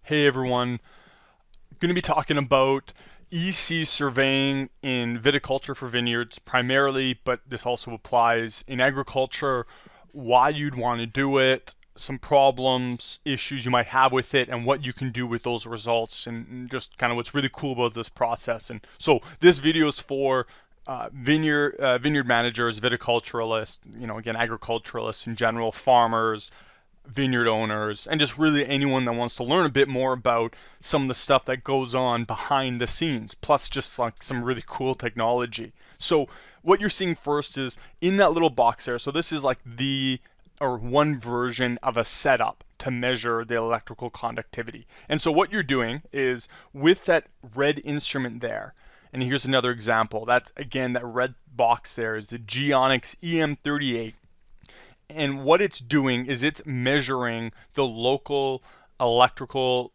Hey everyone, going to be talking about EC surveying in viticulture for vineyards primarily, but this also applies in agriculture, why you'd want to do it, some problems, issues you might have with it, and what you can do with those results, and just kind of what's really cool about this process. And so this video is for vineyard managers, viticulturalists, again, agriculturalists in general, farmers, vineyard owners, and just really anyone that wants to learn a bit more about some of the stuff that goes on behind the scenes, plus just like some really cool technology. So what you're seeing first is in that little box there, so this is like one version of a setup to measure the electrical conductivity. And so what you're doing is with that red instrument there, and here's another example, that's again that red box there is the Geonics EM38. And what it's doing is it's measuring the local electrical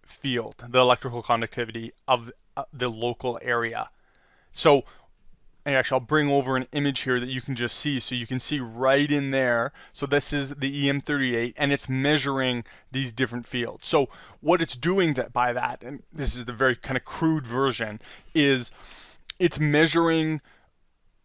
field, the electrical conductivity of the local area. So, and actually I'll bring over an image here that you can just see, so you can see right in there. So this is the EM38 and it's measuring these different fields. So what it's doing by that, and this is the very kind of crude version, is it's measuring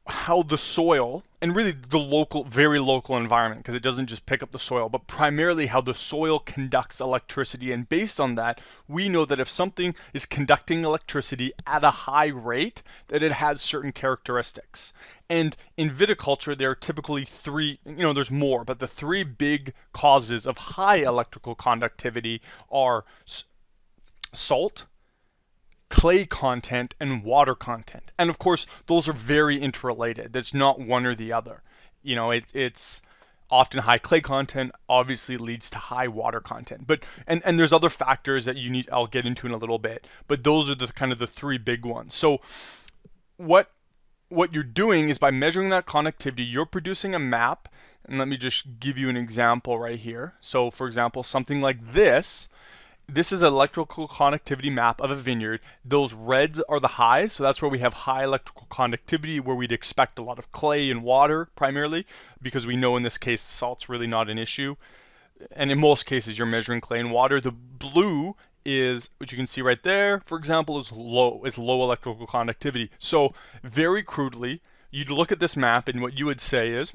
how the soil, and really the local, very local environment, because it doesn't just pick up the soil, but primarily how the soil conducts electricity. And based on that, we know that if something is conducting electricity at a high rate, that it has certain characteristics. And in viticulture, there are typically three, there's more, but the three big causes of high electrical conductivity are salt, clay content, and water content. And of course, those are very interrelated. That's not one or the other. It's often high clay content obviously leads to high water content. But and there's other factors that I'll get into in a little bit, but those are the kind of the three big ones. So what you're doing is by measuring that conductivity, you're producing a map. And let me just give you an example right here. So for example, something like this. This is an electrical conductivity map of a vineyard. Those reds are the highs, so that's where we have high electrical conductivity, where we'd expect a lot of clay and water primarily, because we know in this case salt's really not an issue. And in most cases you're measuring clay and water. The blue is, what you can see right there, for example, is low electrical conductivity. So very crudely, you'd look at this map and what you would say is,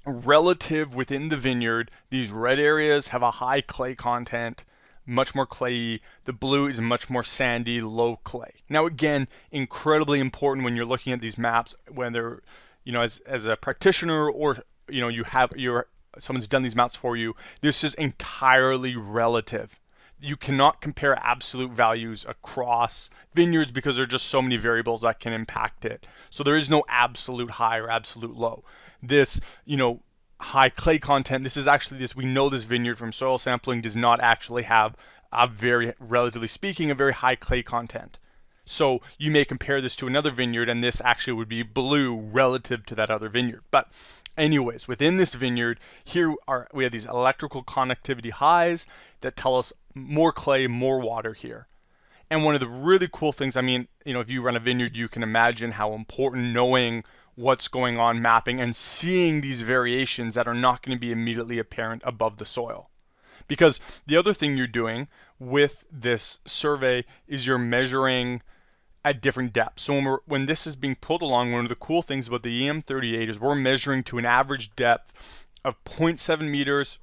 relative within the vineyard, these red areas have a high clay content, much more clayey. The blue is much more sandy, low clay. Now again, incredibly important when you're looking at these maps, whether as a practitioner or someone's done these maps for you, this is entirely relative. You cannot compare absolute values across vineyards because there are just so many variables that can impact it. So there is no absolute high or absolute low. This, high clay content, we know this vineyard from soil sampling does not actually have relatively speaking, a very high clay content. So you may compare this to another vineyard and this actually would be blue relative to that other vineyard. But anyways, within this vineyard, we have these electrical conductivity highs that tell us more clay, more water here. And one of the really cool things, if you run a vineyard, you can imagine how important knowing what's going on, mapping, and seeing these variations that are not going to be immediately apparent above the soil. Because the other thing you're doing with this survey is you're measuring at different depths. So when this is being pulled along, one of the cool things about the EM38 is we're measuring to an average depth of 0.7 meters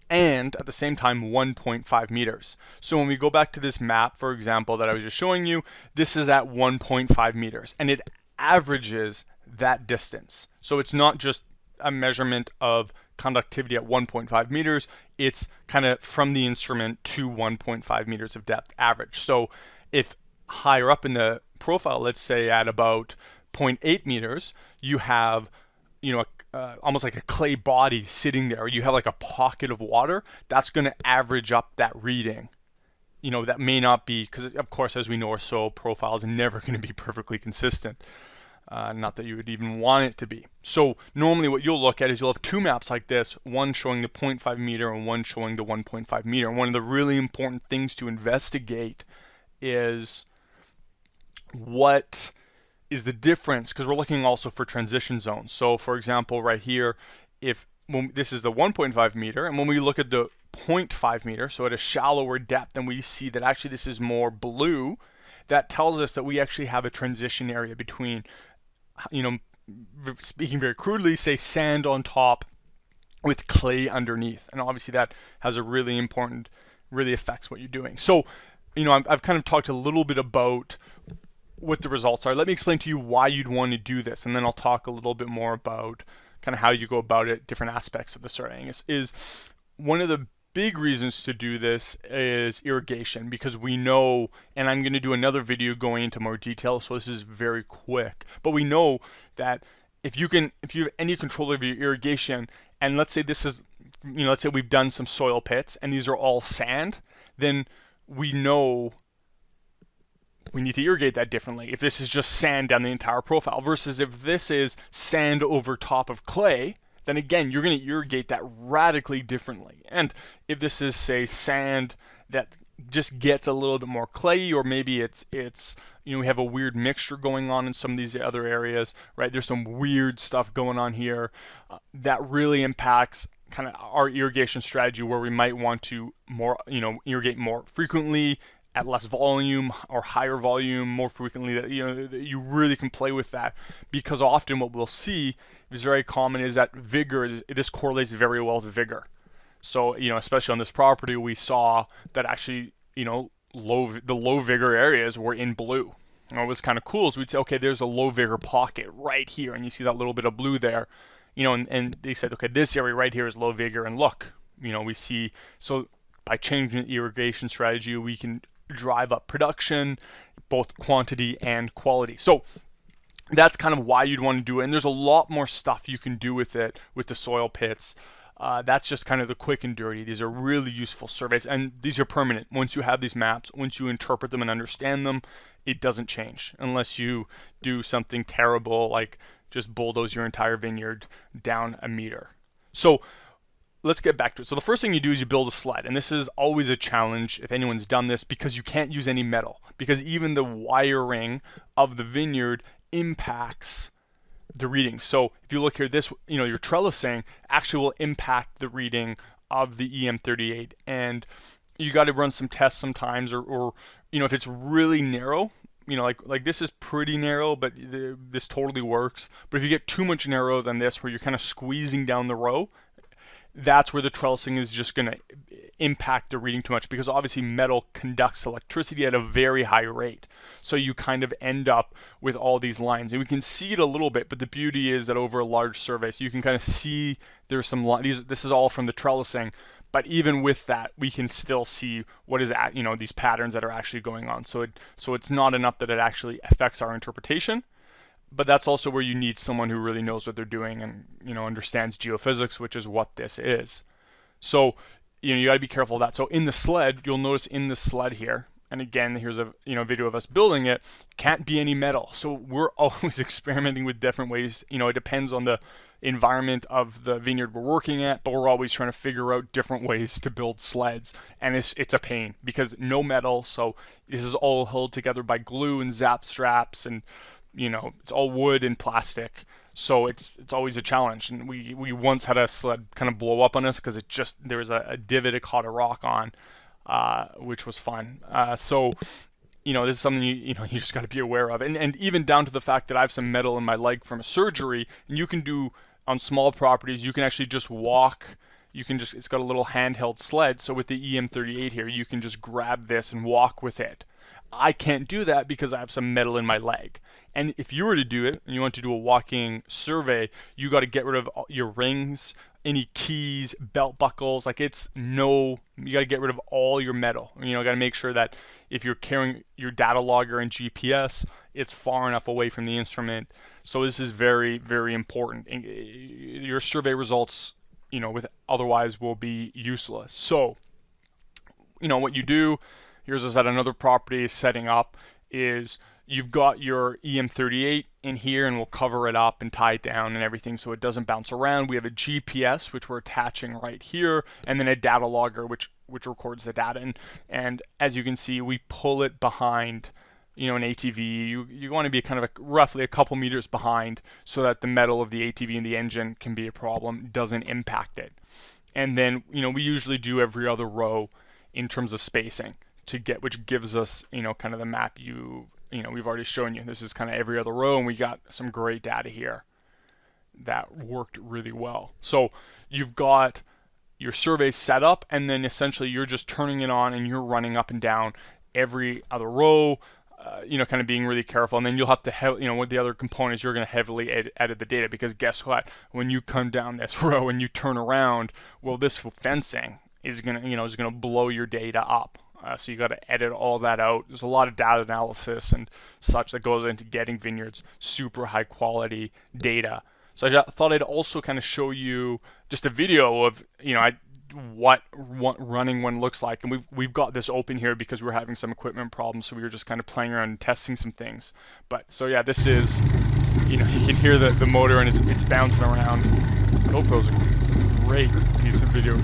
and at the same time 1.5 meters. So when we go back to this map, for example, that I was just showing you, this is at 1.5 meters and it averages that distance. So it's not just a measurement of conductivity at 1.5 meters, it's kind of from the instrument to 1.5 meters of depth average. So if higher up in the profile, let's say at about 0.8 meters, you have almost like a clay body sitting there, or you have like a pocket of water, that's going to average up that reading. That may not be, because of course, as we know, our soil profile is never going to be perfectly consistent. Not that you would even want it to be. So normally what you'll look at is you'll have two maps like this, one showing the 0.5 meter and one showing the 1.5 meter. And one of the really important things to investigate is what is the difference, because we're looking also for transition zones. So for example, right here, this is the 1.5 meter, and when we look at the 0.5 meter, so at a shallower depth, and we see that actually this is more blue, that tells us that we actually have a transition area between, speaking very crudely, say sand on top with clay underneath. And obviously that has a really important, really affects what you're doing. So, I've kind of talked a little bit about what the results are. Let me explain to you why you'd want to do this, and then I'll talk a little bit more about kind of how you go about it, different aspects of the surveying. Is one of the big reasons to do this is irrigation, because we know, and I'm going to do another video going into more detail, so this is very quick, but we know that if you have any control over your irrigation, and let's say this is, let's say we've done some soil pits and these are all sand, then we know we need to irrigate that differently if this is just sand down the entire profile, versus if this is sand over top of clay, then again, you're going to irrigate that radically differently. And if this is, say, sand that just gets a little bit more clayey, or maybe it's we have a weird mixture going on in some of these other areas, right? There's some weird stuff going on here that really impacts kind of our irrigation strategy, where we might want to irrigate more frequently at less volume, or higher volume more frequently. That you really can play with that, because often what we'll see is very common is that this correlates very well with vigor. So especially on this property, we saw that actually the low vigor areas were in blue. And what was kind of cool is we'd say, okay, there's a low vigor pocket right here, and you see that little bit of blue there, and they said, okay, this area right here is low vigor, and look, we see, so by changing the irrigation strategy, we can drive up production, both quantity and quality. So that's kind of why you'd want to do it, and there's a lot more stuff you can do with it, with the soil pits. That's just kind of the quick and dirty. These are really useful surveys, and these are permanent. Once you have these maps, once you interpret them and understand them, it doesn't change unless you do something terrible like just bulldoze your entire vineyard down a meter. So let's get back to it. So the first thing you do is you build a sled, and this is always a challenge if anyone's done this, because you can't use any metal, because even the wiring of the vineyard impacts the reading. So if you look here, this, your trellising actually will impact the reading of the EM38, and you got to run some tests sometimes, or if it's really narrow, like this is pretty narrow, but this totally works. But if you get too much narrow than this, where you're kind of squeezing down the row, that's where the trellising is just going to impact the reading too much, because obviously metal conducts electricity at a very high rate. So you kind of end up with all these lines, and we can see it a little bit, but the beauty is that over a large survey, so you can kind of see there's some lines. This is all from the trellising, but even with that, we can still see what is these patterns that are actually going on. So it's not enough that it actually affects our interpretation. But that's also where you need someone who really knows what they're doing and understands geophysics, which is what this is. So you got to be careful of that. So in the sled, you'll notice in the sled here, and again, here's a video of us building it, can't be any metal. So we're always experimenting with different ways. It depends on the environment of the vineyard we're working at, but we're always trying to figure out different ways to build sleds, and it's a pain because no metal. So this is all held together by glue and zap straps, and it's all wood and plastic, so it's always a challenge. And we once had a sled kind of blow up on us because there was a divot it caught a rock on, which was fun. So this is something you just got to be aware of, and even down to the fact that I have some metal in my leg from a surgery, and you can do on small properties, you can actually just walk. It's got a little handheld sled, so with the EM38 here, you can just grab this and walk with it. I can't do that because I have some metal in my leg. And if you were to do it and you want to do a walking survey, you got to get rid of your rings, any keys, belt buckles. You got to get rid of all your metal. Got to make sure that if you're carrying your data logger and GPS, it's far enough away from the instrument. So this is very, very important. And your survey results, otherwise will be useless. So, what you do, here's us at another property setting up, is you've got your EM38 in here, and we'll cover it up and tie it down and everything so it doesn't bounce around. We have a GPS, which we're attaching right here, and then a data logger, which records the data. And as you can see, we pull it behind, an ATV. You want to be kind of roughly a couple meters behind so that the metal of the ATV and the engine can be a problem, doesn't impact it. And then, we usually do every other row in terms of spacing which gives us, kind of the map we've already shown you. This is kind of every other row, and we got some great data here that worked really well. So you've got your survey set up, and then essentially you're just turning it on and you're running up and down every other row, kind of being really careful. And then you'll have to, with the other components, you're going to heavily edit the data, because guess what? When you come down this row and you turn around, well, this fencing is going to blow your data up. So you got to edit all that out. There's a lot of data analysis and such that goes into getting Vineyard's super high quality data. So I thought I'd also kind of show you just a video of what running one looks like. And we've got this open here because we're having some equipment problems, so we were just kind of playing around and testing some things. But so yeah, this is you can hear the motor, and it's bouncing around. GoPro's a great piece of video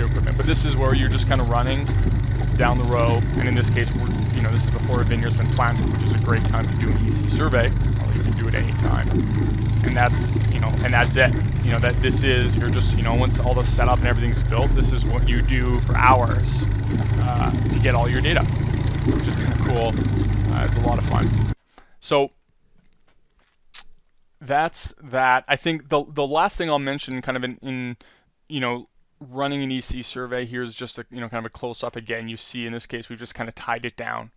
equipment. But this is where you're just kind of running down the row, and in this case, this is before a vineyard's been planted, which is a great time to do an EC survey. Well, you can do it any time, and that's it. That this is you're just once all the setup and everything's built, this is what you do for hours to get all your data, which is kind of cool. It's a lot of fun. So that's that. I think the last thing I'll mention, kind of in running an EC survey, here's just a kind of a close up again. You see in this case we've just kind of tied it down,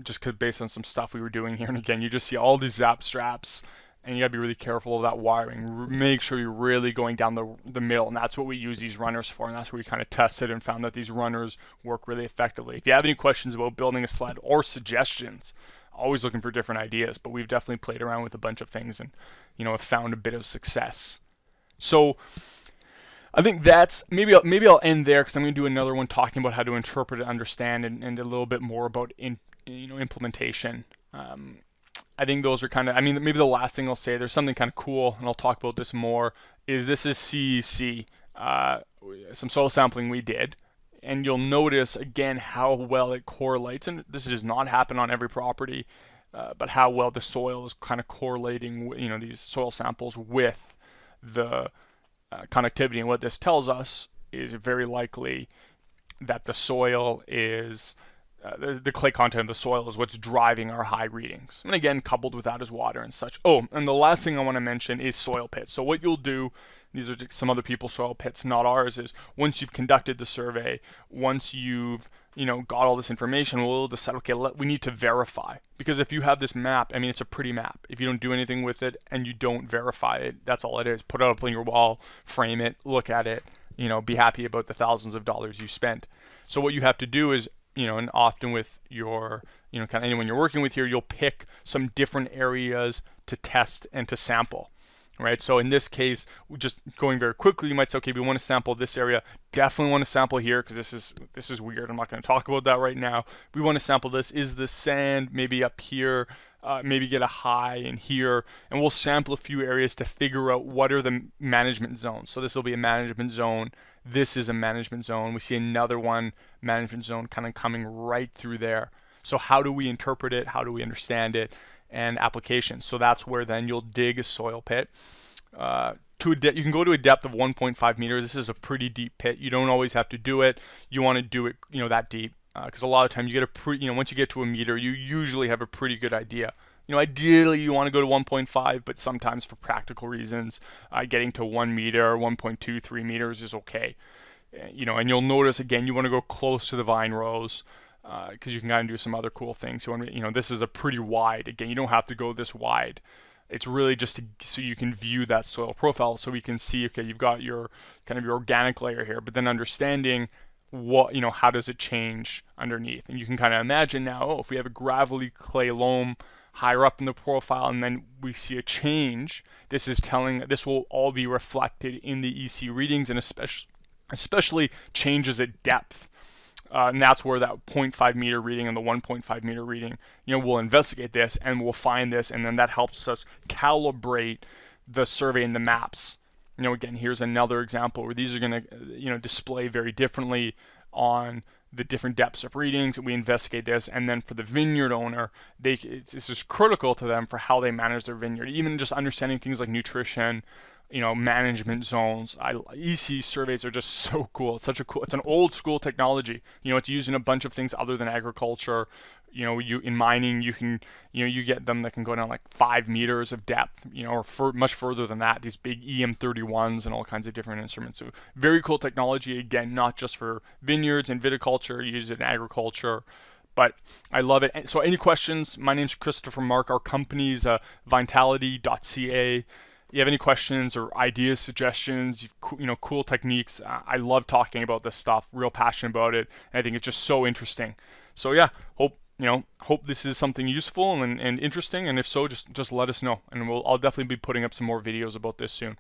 just based on some stuff we were doing here. And again, you just see all these zap straps, and you gotta be really careful of that wiring. Make sure you're really going down the middle, and that's what we use these runners for. And that's where we kind of tested and found that these runners work really effectively. If you have any questions about building a sled or suggestions, always looking for different ideas, but we've definitely played around with a bunch of things and have found a bit of success. So I think that's maybe I'll end there, because I'm going to do another one talking about how to interpret and understand, and a little bit more about implementation. I think those are kind of, maybe the last thing I'll say, there's something kind of cool, and I'll talk about this more, is this is CEC, some soil sampling we did, and you'll notice again how well it correlates, and this does not happen on every property, but how well the soil is kind of correlating, these soil samples with the conductivity. And what this tells us is very likely that the soil is the clay content of the soil is what's driving our high readings, and again coupled with that is water and such. Oh, and the last thing I want to mention is soil pits. So what you'll do, these are some other people's soil pits, not ours, is once you've conducted the survey, once you've got all this information, we'll decide, okay, we need to verify. Because if you have this map, it's a pretty map. If you don't do anything with it and you don't verify it, that's all it is. Put it up on your wall, frame it, look at it, be happy about the thousands of dollars you spent. So what you have to do is, and often with your, kind of anyone you're working with here, you'll pick some different areas to test and to sample. Right, so in this case, just going very quickly, you might say, okay, we want to sample this area. Definitely want to sample here, because this is weird. I'm not going to talk about that right now. We want to sample this. Is the sand maybe up here? Maybe get a high in here, and we'll sample a few areas to figure out what are the management zones. So this will be a management zone. This is a management zone. We see another one, management zone, kind of coming right through there. So how do we interpret it? How do we understand it? And application. So that's where then you'll dig a soil pit. You can go to a depth of 1.5 meters. This is a pretty deep pit. You don't always have to do it. You want to do it, that deep, because a lot of time you get once you get to a meter, you usually have a pretty good idea. Ideally you want to go to 1.5, but sometimes for practical reasons, getting to 1 meter, 1.23 meters is okay. And you'll notice again, you want to go close to the vine rows, because you can kind of do some other cool things. This is a pretty wide. Again, you don't have to go this wide. It's really just so you can view that soil profile, so we can see, okay, you've got your kind of your organic layer here, but then understanding what, how does it change underneath. And you can kind of imagine now, if we have a gravelly clay loam higher up in the profile, and then we see a change, this will all be reflected in the EC readings, and especially changes at depth. And that's where that 0.5 meter reading and the 1.5 meter reading, we'll investigate this and we'll find this, and then that helps us calibrate the survey and the maps. Again, here's another example where these are going to, display very differently on the different depths of readings. We investigate this, and then for the vineyard owner, this is critical to them for how they manage their vineyard. Even just understanding things like nutrition, management zones. EC surveys are just so cool. It's an old school technology. It's used in a bunch of things other than agriculture. You in mining, you can, you get them that can go down like 5 meters of depth, or much further than that. These big EM31s and all kinds of different instruments. So very cool technology. Again, not just for vineyards and viticulture, you use it in agriculture. But I love it. So any questions? My name's Christopher Mark. Our company's vitality.ca. You have any questions or ideas, suggestions, cool techniques? I love talking about this stuff. Real passionate about it. And I think it's just so interesting. So yeah, hope this is something useful and interesting. And if so, just let us know, and I'll definitely be putting up some more videos about this soon.